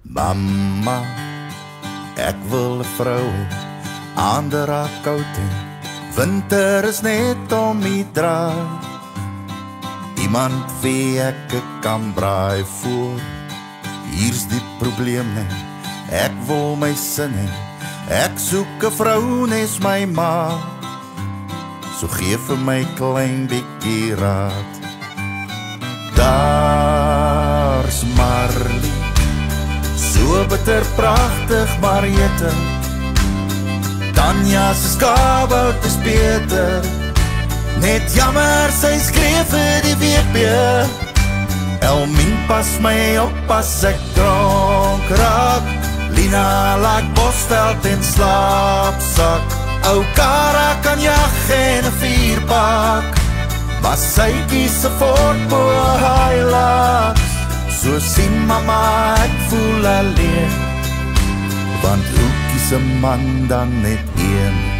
Mama, ek wil 'n vrou hê, ander raak koud en winter is net om die draai. Iemand wie ek kan braai voor, hier's die probleem net, ek wil my sin hê, ek soek 'n vrou nes my ma, so gee vir my klein bietjie raad. Daar's Marlie, so bitter pragtig Mariette, Tanya se skabout is beter, net jammer sy skreef vir die WP. Elmien pas my op as ek dronk raak, Lina laat bosveld en slaapsak, ou Kara kan jag en 'n vierpak, maar sy kies 'n Ford bo Hilux. So sien mama ek voel alleen, want hoe kies 'n man dan net een?